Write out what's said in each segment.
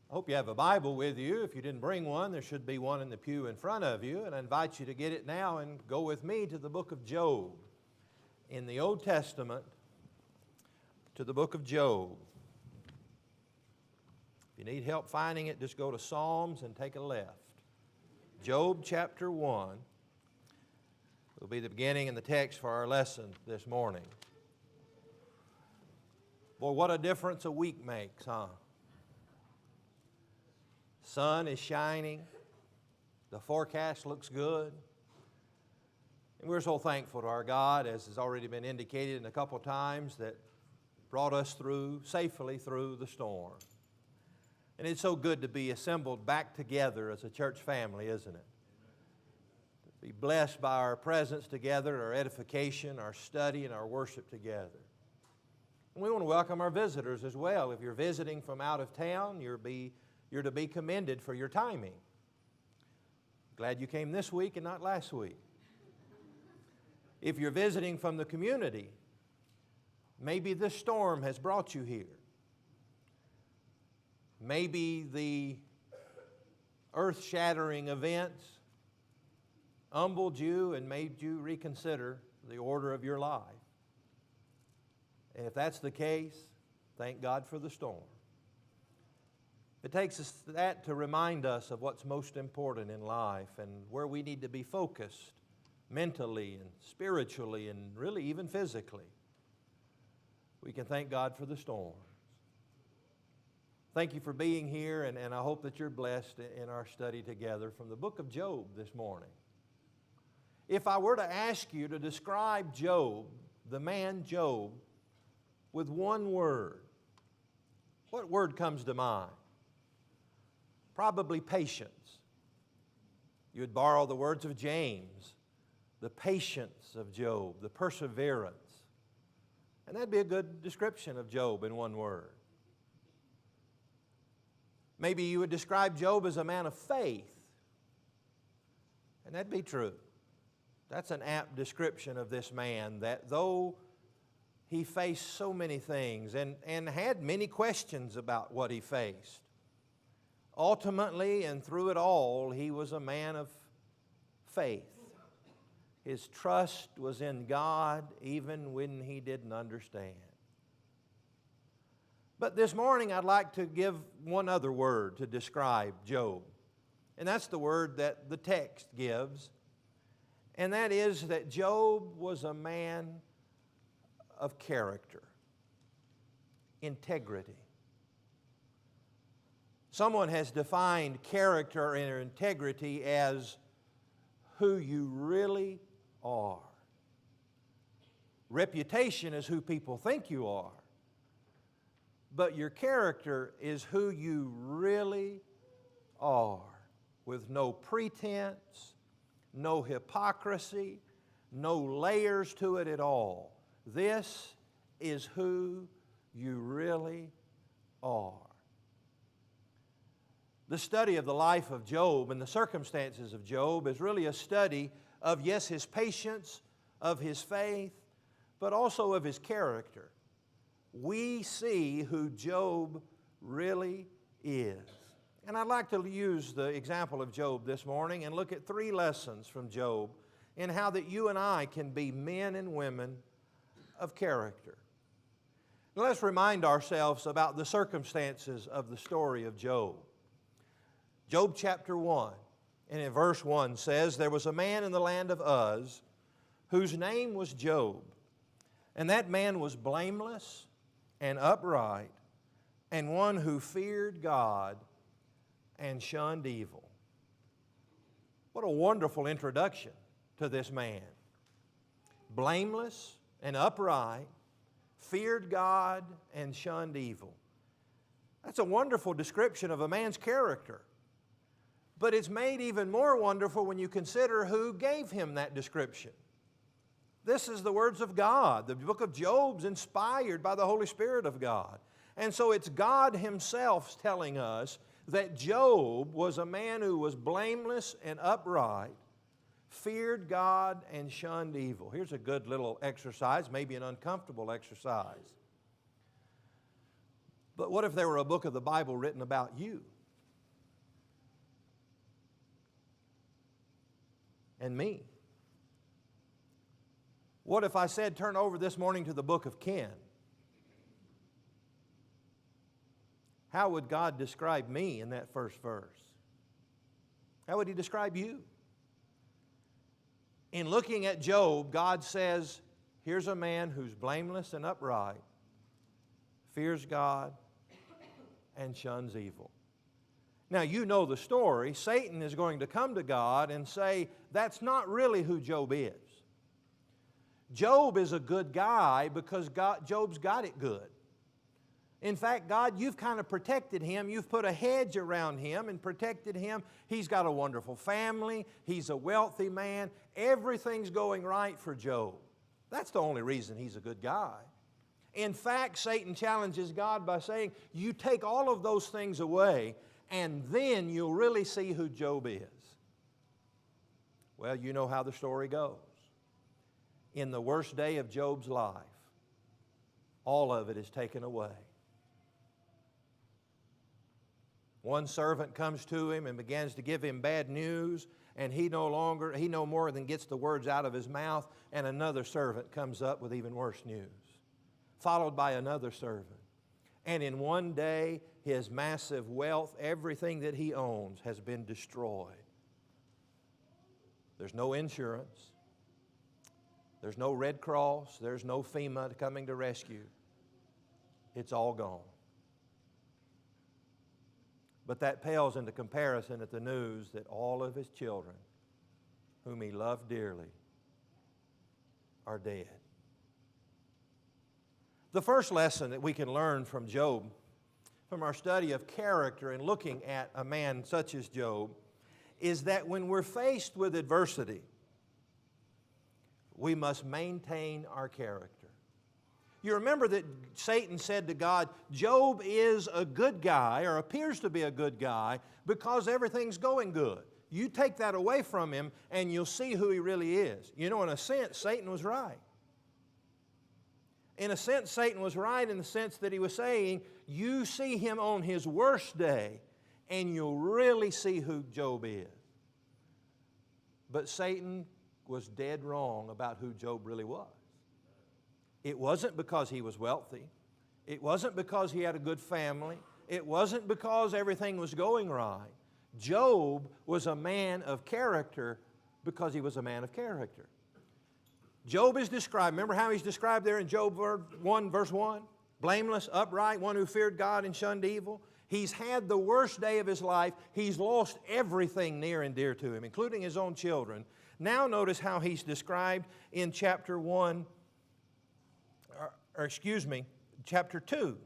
I hope you have a Bible with you. If you didn't bring one, there should be one in the pew in front of you. And I invite you to get it now and go with me to the book of Job. In the Old Testament, to the book of Job. If you need help finding it, just go to Psalms and take a left. Job chapter 1 will be the beginning and the text for our lesson this morning. Boy, what a difference a week makes, huh? Sun is shining. The forecast looks good. And we're so thankful to our God, as has already been indicated a couple times, that brought us safely through the storm. And it's so good to be assembled back together as a church family, isn't it? To be blessed by our presence together, our edification, our study, and our worship together. And we want to welcome our visitors as well. If you're visiting from out of town, you're to be commended for your timing. Glad you came this week and not last week. If you're visiting from the community, maybe this storm has brought you here. Maybe the earth-shattering events humbled you and made you reconsider the order of your life. And if that's the case, thank God for the storm. It takes us that to remind us of what's most important in life and where we need to be focused mentally and spiritually and really even physically. We can thank God for the storms. Thank you for being here, and I hope that you're blessed in our study together from the book of Job this morning. If I were to ask you to describe Job, the man Job, with one word, what word comes to mind? Probably patience. You would borrow the words of James, the patience of Job, the perseverance. And that'd be a good description of Job in one word. Maybe you would describe Job as a man of faith. And that'd be true. That's an apt description of this man, that though he faced so many things and had many questions about what he faced, ultimately and through it all, he was a man of faith. His trust was in God even when he didn't understand. But this morning I'd like to give one other word to describe Job. And that's the word that the text gives. And that is that Job was a man of character, integrity. Someone has defined character and integrity as who you really are. Reputation is who people think you are. But your character is who you really are, with no pretense, no hypocrisy, no layers to it at all. This is who you really are. The study of the life of Job and the circumstances of Job is really a study of, yes, his patience, of his faith, but also of his character. We see who Job really is. And I'd like to use the example of Job this morning and look at 3 lessons from Job in how that you and I can be men and women of character. Now let's remind ourselves about the circumstances of the story of Job. Job chapter 1, and in verse 1 says, "There was a man in the land of Uz whose name was Job, and that man was blameless and upright, and one who feared God and shunned evil." What a wonderful introduction to this man. Blameless and upright, feared God and shunned evil. That's a wonderful description of a man's character. But it's made even more wonderful when you consider who gave him that description. This is the words of God. The book of Job's inspired by the Holy Spirit of God. And so it's God Himself telling us that Job was a man who was blameless and upright, feared God and shunned evil. Here's a good little exercise, maybe an uncomfortable exercise. But what if there were a book of the Bible written about you? and me. What if I said turn over this morning to the book of Ken? How would God describe me in that first verse? How would He describe you? In looking at Job, God says, here's a man who's blameless and upright, fears God, and shuns evil. Now, you know the story. Satan is going to come to God and say, that's not really who Job is. Job is a good guy because Job's got it good. In fact, God, you've kind of protected him. You've put a hedge around him and protected him. He's got a wonderful family. He's a wealthy man. Everything's going right for Job. That's the only reason he's a good guy. In fact, Satan challenges God by saying, you take all of those things away, and then you'll really see who Job is. Well, you know how the story goes. In the worst day of Job's life, all of it is taken away. One servant comes to him and begins to give him bad news, and he no more than gets the words out of his mouth, and another servant comes up with even worse news, followed by another servant. And in one day, his massive wealth, everything that he owns, has been destroyed. There's no insurance. There's no Red Cross. There's no FEMA coming to rescue. It's all gone. But that pales into comparison at the news that all of his children, whom he loved dearly, are dead. The first lesson that we can learn from Job, from our study of character and looking at a man such as Job, is that when we're faced with adversity, we must maintain our character. You remember that Satan said to God, Job is a good guy, or appears to be a good guy, because everything's going good. You take that away from him, and you'll see who he really is. You know, in a sense, Satan was right. In a sense, Satan was right in the sense that he was saying, you see him on his worst day, and you'll really see who Job is. But Satan was dead wrong about who Job really was. It wasn't because he was wealthy. It wasn't because he had a good family. It wasn't because everything was going right. Job was a man of character because he was a man of character. Job is described, remember how he's described there in Job 1 verse 1? Blameless, upright, one who feared God and shunned evil. He's had the worst day of his life. He's lost everything near and dear to him, including his own children. Now notice how he's described in chapter 2.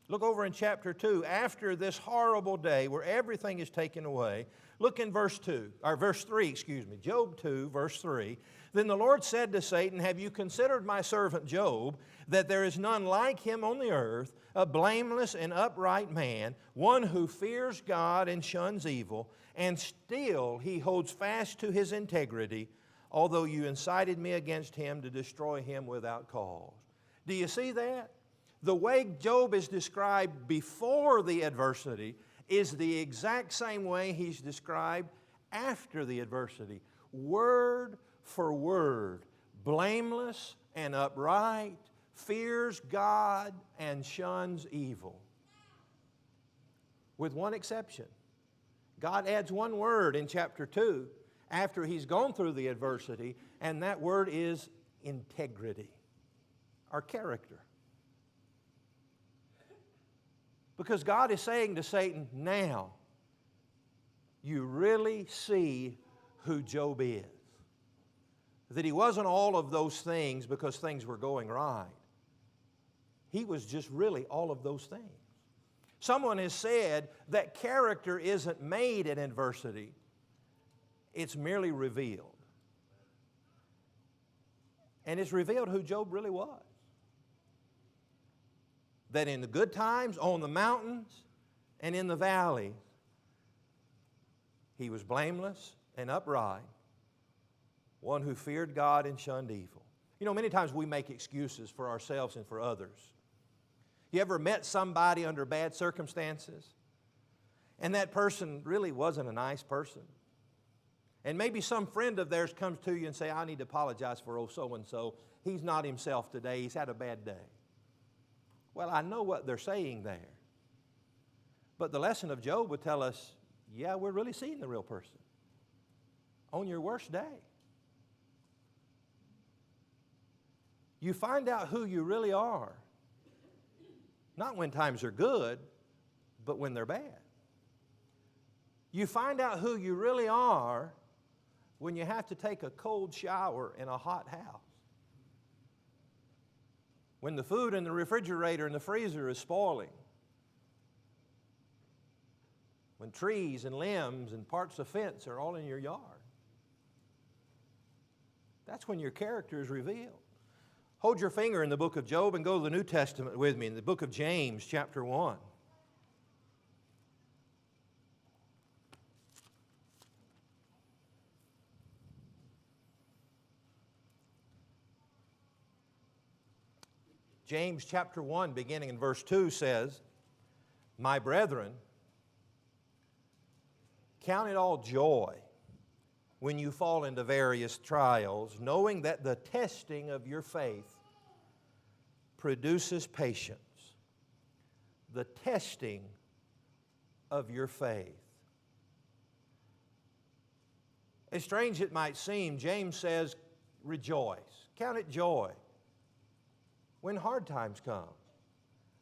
Look over in chapter 2. After this horrible day where everything is taken away, look in verse 3, Job 2, verse 3. Then the Lord said to Satan, have you considered my servant Job, that there is none like him on the earth, a blameless and upright man, one who fears God and shuns evil, and still he holds fast to his integrity, although you incited me against him to destroy him without cause. Do you see that? The way Job is described before the adversity is the exact same way he's described after the adversity. Word for word, blameless and upright, fears God and shuns evil. With one exception. God adds one word in chapter 2 after he's gone through the adversity, and that word is integrity, our character. Because God is saying to Satan, now you really see who Job is. That he wasn't all of those things because things were going right. He was just really all of those things. Someone has said that character isn't made in adversity, it's merely revealed. And it's revealed who Job really was. That in the good times, on the mountains, and in the valleys, he was blameless and upright, one who feared God and shunned evil. You know, many times we make excuses for ourselves and for others. You ever met somebody under bad circumstances, and that person really wasn't a nice person? And maybe some friend of theirs comes to you and say, I need to apologize for old so-and-so. He's not himself today. He's had a bad day. Well, I know what they're saying there. But the lesson of Job would tell us, yeah, we're really seeing the real person on your worst day. You find out who you really are, not when times are good, but when they're bad. You find out who you really are when you have to take a cold shower in a hot house. When the food in the refrigerator and the freezer is spoiling. When trees and limbs and parts of fence are all in your yard. That's when your character is revealed. Hold your finger in the book of Job and go to the New Testament with me in the book of James, chapter 1. James chapter 1, beginning in verse 2 says, My brethren, count it all joy when you fall into various trials, knowing that the testing of your faith produces patience. The testing of your faith. As strange it might seem, James says, rejoice. Count it joy when hard times come.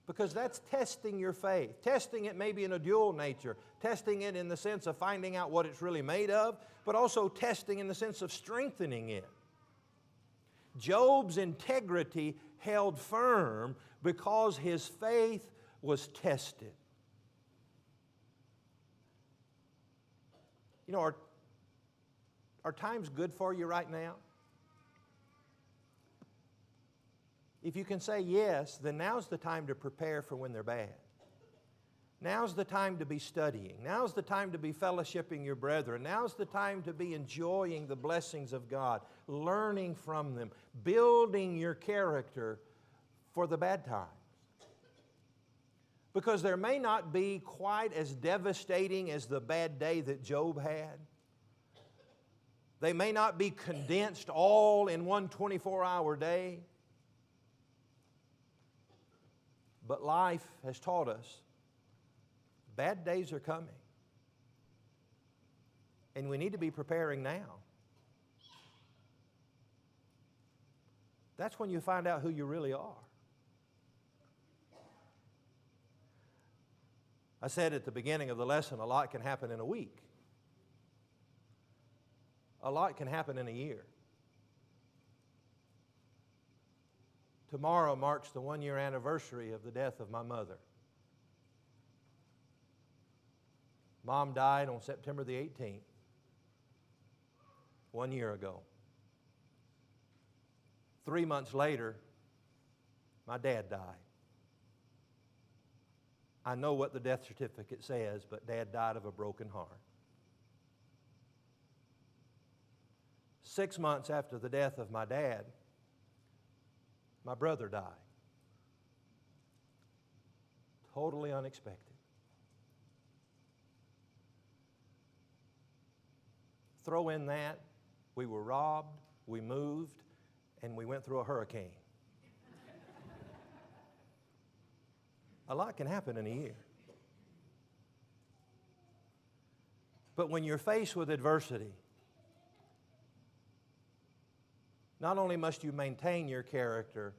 Because that's testing your faith. Testing it maybe in a dual nature. Testing it in the sense of finding out what it's really made of, but also testing in the sense of strengthening it. Job's integrity held firm because his faith was tested. You know, are times good for you right now? If you can say yes, then now's the time to prepare for when they're bad. Now's the time to be studying. Now's the time to be fellowshipping your brethren. Now's the time to be enjoying the blessings of God, learning from them, building your character for the bad times. Because there may not be quite as devastating as the bad day that Job had. They may not be condensed all in one 24-hour day. But life has taught us bad days are coming. And we need to be preparing now. That's when you find out who you really are. I said at the beginning of the lesson, a lot can happen in a week. A lot can happen in a year. Tomorrow marks the one-year anniversary of the death of my mother. Mom died on September the 18th, 1 year ago. 3 months later, my dad died. I know what the death certificate says, but Dad died of a broken heart. 6 months after the death of my dad, my brother died. Totally unexpected. Throw in that, we were robbed, we moved, and we went through a hurricane. A lot can happen in a year. But when you're faced with adversity, not only must you maintain your character,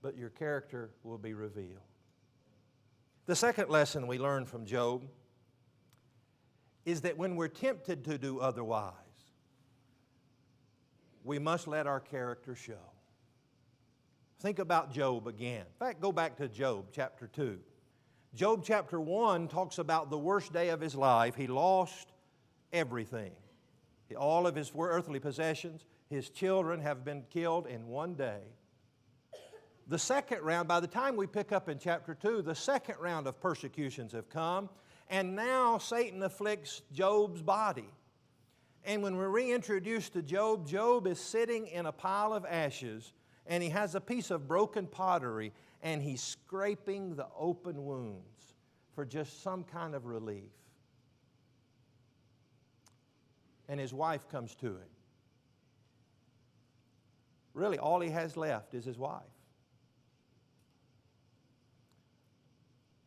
but your character will be revealed. The second lesson we learn from Job is that when we're tempted to do otherwise, we must let our character show. Think about Job again. In fact, go back to Job chapter 2. Job chapter 1 talks about the worst day of his life. He lost everything. All of his earthly possessions. His children have been killed in one day. The second round, by the time we pick up in chapter 2, the second round of persecutions have come, and now Satan afflicts Job's body. And when we're reintroduced to Job, Job is sitting in a pile of ashes, and he has a piece of broken pottery, and he's scraping the open wounds for just some kind of relief. and his wife comes to him. Really, all he has left is his wife.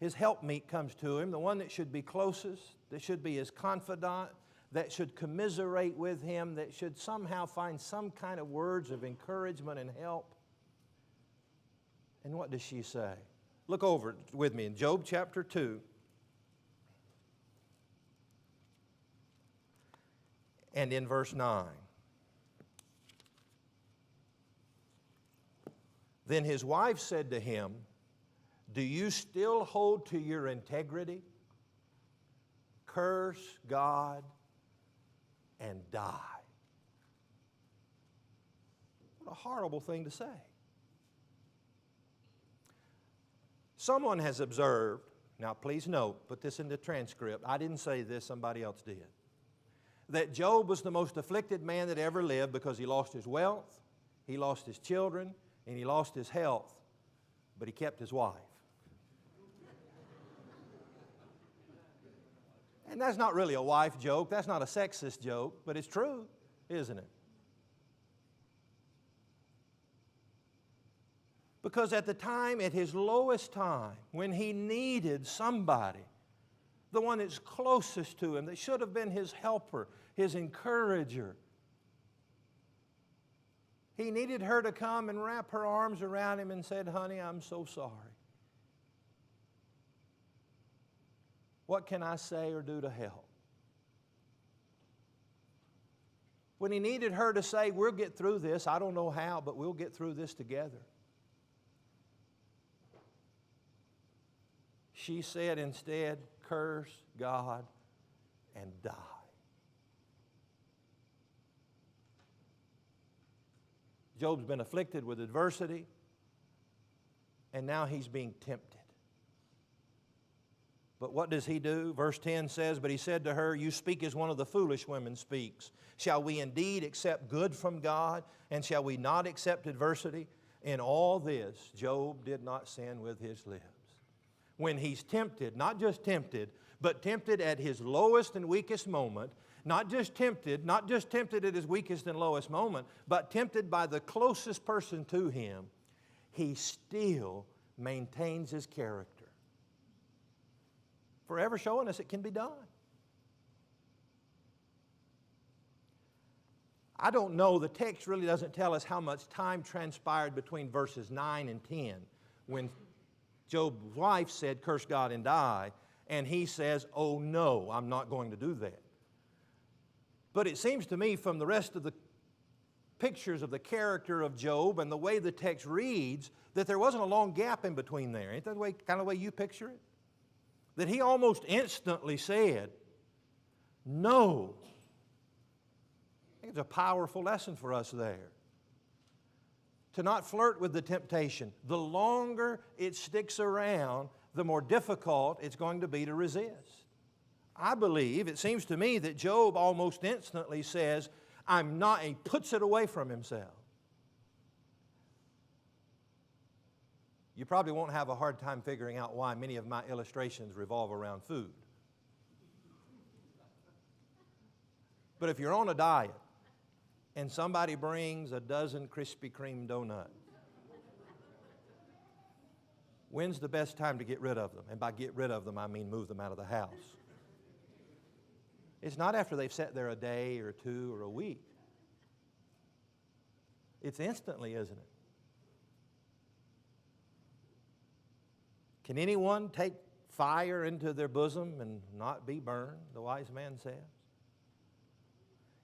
His helpmeet comes to him, the one that should be closest, that should be his confidant, that should commiserate with him, that should somehow find some kind of words of encouragement and help. And what does she say? Look over with me in Job chapter 2. And in verse 9. Then his wife said to him, do you still hold to your integrity? Curse God and die. What a horrible thing to say. Someone has observed, now please note, put this in the transcript, I didn't say this, somebody else did, that Job was the most afflicted man that ever lived because he lost his wealth, he lost his children, and he lost his health, but he kept his wife. And that's not really a wife joke, that's not a sexist joke, but it's true, isn't it? Because at the time, at his lowest time, when he needed somebody, the one that's closest to him, that should have been his helper, his encourager, he needed her to come and wrap her arms around him and said, honey, I'm so sorry. What can I say or do to help? When he needed her to say, we'll get through this, I don't know how, but we'll get through this together. She said instead, curse God and die. Job's been afflicted with adversity, and now he's being tempted. But what does he do? Verse 10 says, but he said to her, you speak as one of the foolish women speaks. Shall we indeed accept good from God, and shall we not accept adversity? In all this, Job did not sin with his lips. When he's tempted, not just tempted, but tempted at his lowest and weakest moment, not just tempted at his weakest and lowest moment, but tempted by the closest person to him, he still maintains his character. Forever showing us it can be done. I don't know, the text really doesn't tell us how much time transpired between verses 9 and 10 when Job's wife said, curse God and die, and he says, oh no, I'm not going to do that. But it seems to me from the rest of the pictures of the character of Job and the way the text reads that there wasn't a long gap in between there. Ain't that the way, kind of way you picture it? That he almost instantly said, no. I think it's a powerful lesson for us there. To not flirt with the temptation. The longer it sticks around, the more difficult it's going to be to resist. I believe, it seems to me that Job almost instantly says, I'm not, and he puts it away from himself. You probably won't have a hard time figuring out why many of my illustrations revolve around food. But if you're on a diet and somebody brings a dozen Krispy Kreme donuts, when's the best time to get rid of them? And by get rid of them, I mean move them out of the house. It's not after they've sat there a day or two or a week. It's instantly, isn't it? Can anyone take fire into their bosom and not be burned, the wise man says?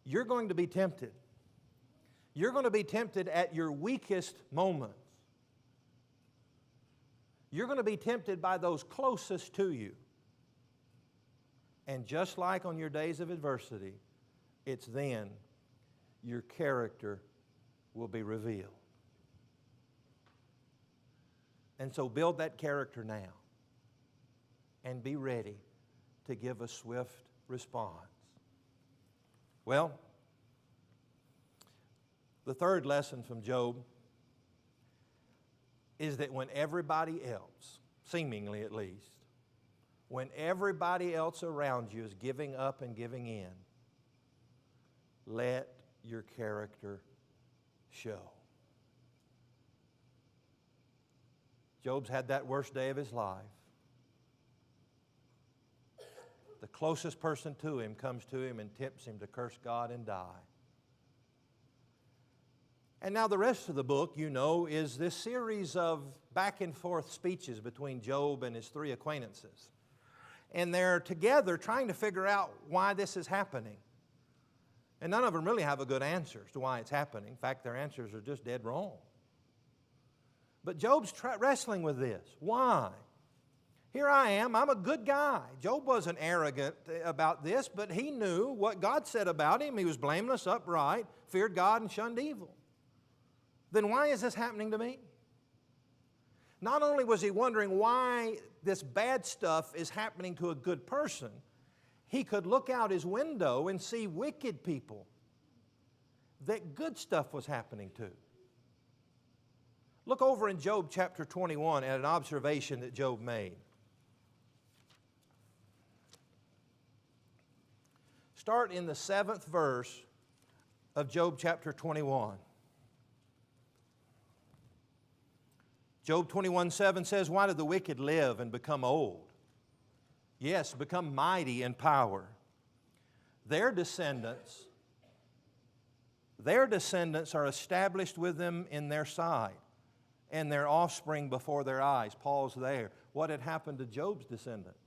You're going to be tempted. You're going to be tempted at your weakest moments. You're going to be tempted by those closest to you. And just like on your days of adversity, it's then your character will be revealed. And so build that character now and be ready to give a swift response. Well, the third lesson from Job is that when everybody else, seemingly at least, when everybody else around you is giving up and giving in, let your character show. Job's had that worst day of his life. The closest person to him comes to him and tempts him to curse God and die. And now the rest of the book, you know, is this series of back and forth speeches between Job and his three acquaintances. And they're together trying to figure out why this is happening. And none of them really have a good answer as to why it's happening. In fact, their answers are just dead wrong. But Job's wrestling with this. Why? Here I am. I'm a good guy. Job wasn't arrogant about this, but he knew what God said about him. He was blameless, upright, feared God, and shunned evil. Then why is this happening to me? Not only was he wondering why this bad stuff is happening to a good person, he could look out his window and see wicked people that good stuff was happening to. Look over in Job chapter 21 at an observation that Job made. Start in the 7th verse of Job chapter 21. Job 21:7 says, "Why do the wicked live and become old? Yes, become mighty in power. Their descendants are established with them in their side, and their offspring before their eyes." Paul's there. What had happened to Job's descendants?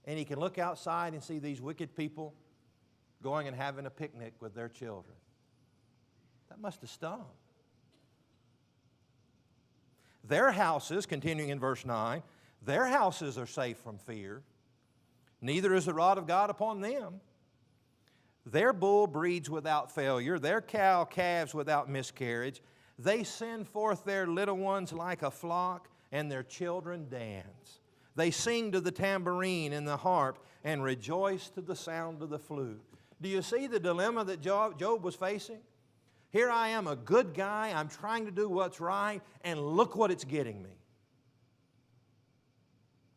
And he can look outside and see these wicked people going and having a picnic with their children. That must have stung. Their houses, continuing in verse 9, their houses are safe from fear. Neither is the rod of God upon them. Their bull breeds without failure. Their cow calves without miscarriage. They send forth their little ones like a flock, and their children dance. They sing to the tambourine and the harp and rejoice to the sound of the flute. Do you see the dilemma that Job was facing? Here I am, a good guy. I'm trying to do what's right, and look what it's getting me.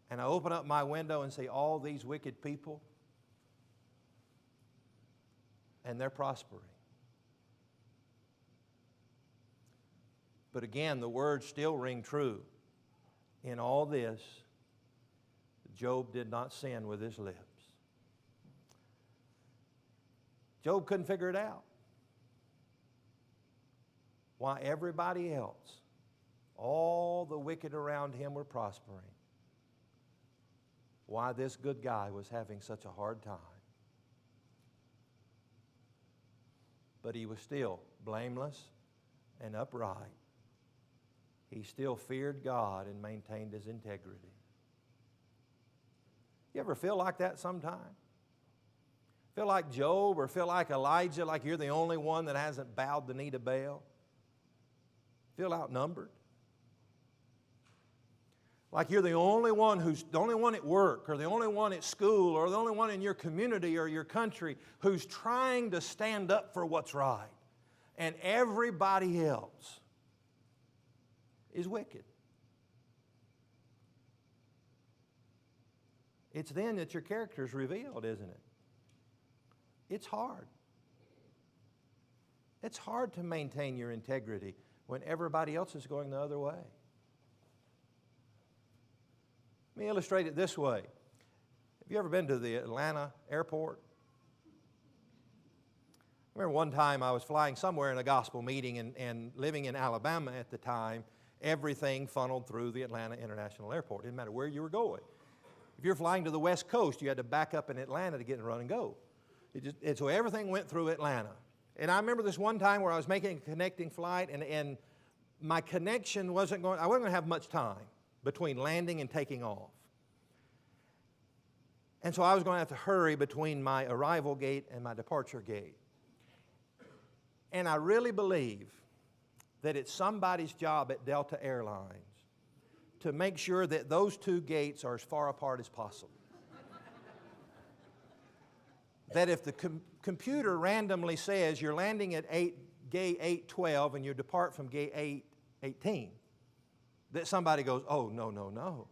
And I open up my window and see all these wicked people, and they're prospering. But again, the words still ring true. In all this, Job did not sin with his lips. Job couldn't figure it out. Why everybody else, all the wicked around him were prospering. Why this good guy was having such a hard time. But he was still blameless and upright. He still feared God and maintained his integrity. You ever feel like that sometime? Feel like Job or feel like Elijah, like you're the only one that hasn't bowed the knee to Baal? Feel outnumbered? Like you're the only one at work or the only one at school or the only one in your community or your country who's trying to stand up for what's right. And everybody else is wicked. It's then that your character is revealed, isn't it? It's hard. It's hard to maintain your integrity when everybody else is going the other way. Let me illustrate it this way. Have you ever been to the Atlanta airport? I remember one time I was flying somewhere in a gospel meeting and living in Alabama at the time, everything funneled through the Atlanta International Airport. It didn't matter where you were going. If you're flying to the West Coast, you had to back up in Atlanta to get in Run and Go. And so everything went through Atlanta. And I remember this one time where I was making a connecting flight and my connection I wasn't going to have much time between landing and taking off. And so I was going to have to hurry between my arrival gate and my departure gate. And I really believe that it's somebody's job at Delta Airlines to make sure that those two gates are as far apart as possible. That if the computer randomly says you're landing at gate 812 and you depart from gate 818, that somebody goes, "Oh, no, no, no.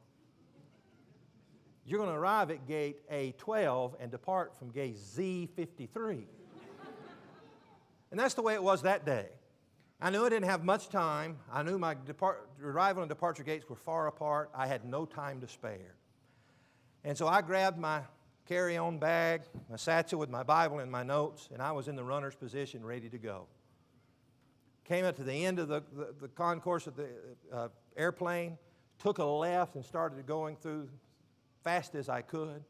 You're going to arrive at gate A12 and depart from gate Z53. And that's the way it was that day. I knew I didn't have much time. I knew my arrival and departure gates were far apart. I had no time to spare. And so I grabbed my carry-on bag, my satchel with my Bible and my notes, and I was in the runner's position ready to go. Came up to the end of the concourse of the airplane, took a left and started going through fast as I could.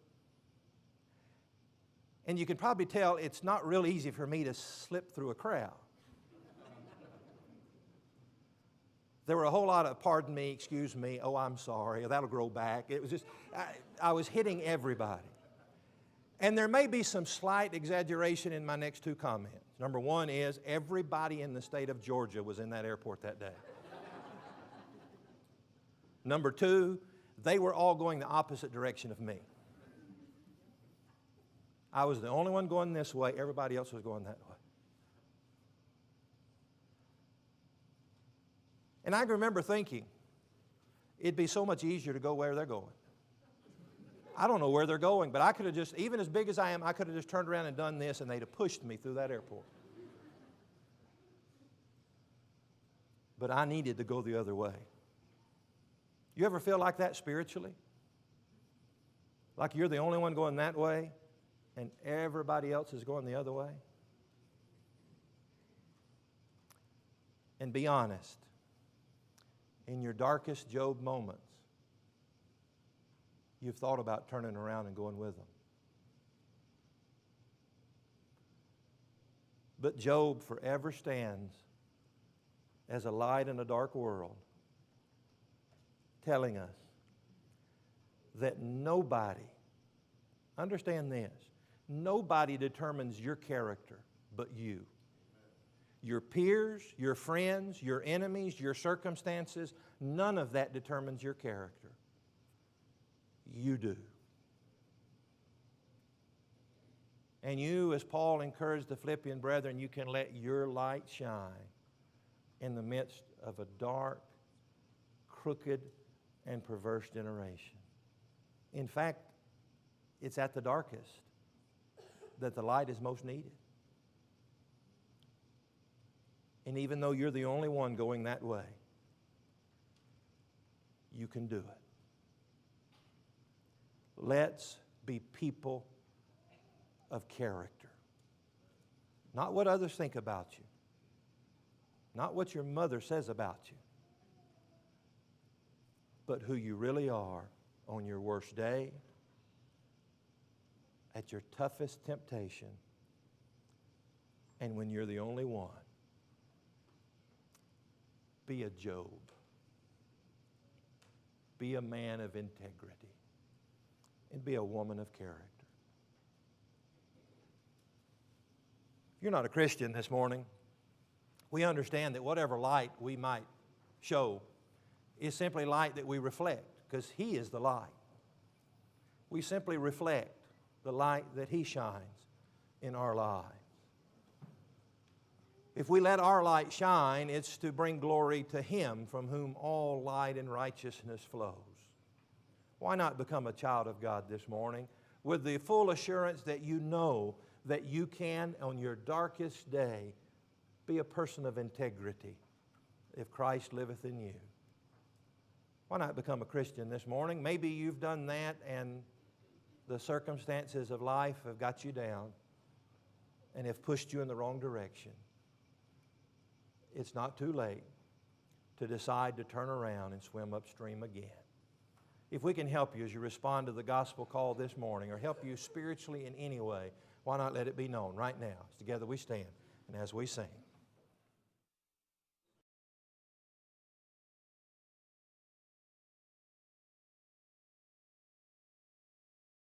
And you can probably tell it's not real easy for me to slip through a crowd. There were a whole lot of, pardon me, excuse me, oh, I'm sorry, that'll grow back. It was just, I was hitting everybody. And there may be some slight exaggeration in my next two comments. Number one is everybody in the state of Georgia was in that airport that day. Number two, they were all going the opposite direction of me. I was the only one going this way, everybody else was going that way. And I remember thinking, it'd be so much easier to go where they're going. I don't know where they're going, but I could have just, even as big as I am, I could have just turned around and done this and they'd have pushed me through that airport. But I needed to go the other way. You ever feel like that spiritually? Like you're the only one going that way and everybody else is going the other way? And be honest. In your darkest Job moments, you've thought about turning around and going with them. But Job forever stands as a light in a dark world, telling us that nobody, understand this, nobody determines your character but you. Your peers, your friends, your enemies, your circumstances, none of that determines your character. You do. And you, as Paul encouraged the Philippian brethren, you can let your light shine in the midst of a dark, crooked, and perverse generation. In fact, it's at the darkest that the light is most needed. And even though you're the only one going that way, you can do it. Let's be people of character. Not what others think about you. Not what your mother says about you. But who you really are on your worst day, at your toughest temptation, and when you're the only one. Be a Job. Be a man of integrity. And be a woman of character. If you're not a Christian this morning, we understand that whatever light we might show is simply light that we reflect, because He is the light. We simply reflect the light that He shines in our lives. If we let our light shine, it's to bring glory to Him from whom all light and righteousness flows. Why not become a child of God this morning with the full assurance that you know that you can, on your darkest day, be a person of integrity if Christ liveth in you? Why not become a Christian this morning? Maybe you've done that and the circumstances of life have got you down and have pushed you in the wrong direction. It's not too late to decide to turn around and swim upstream again. If we can help you as you respond to the gospel call this morning, or help you spiritually in any way, why not let it be known right now? As together we stand and as we sing.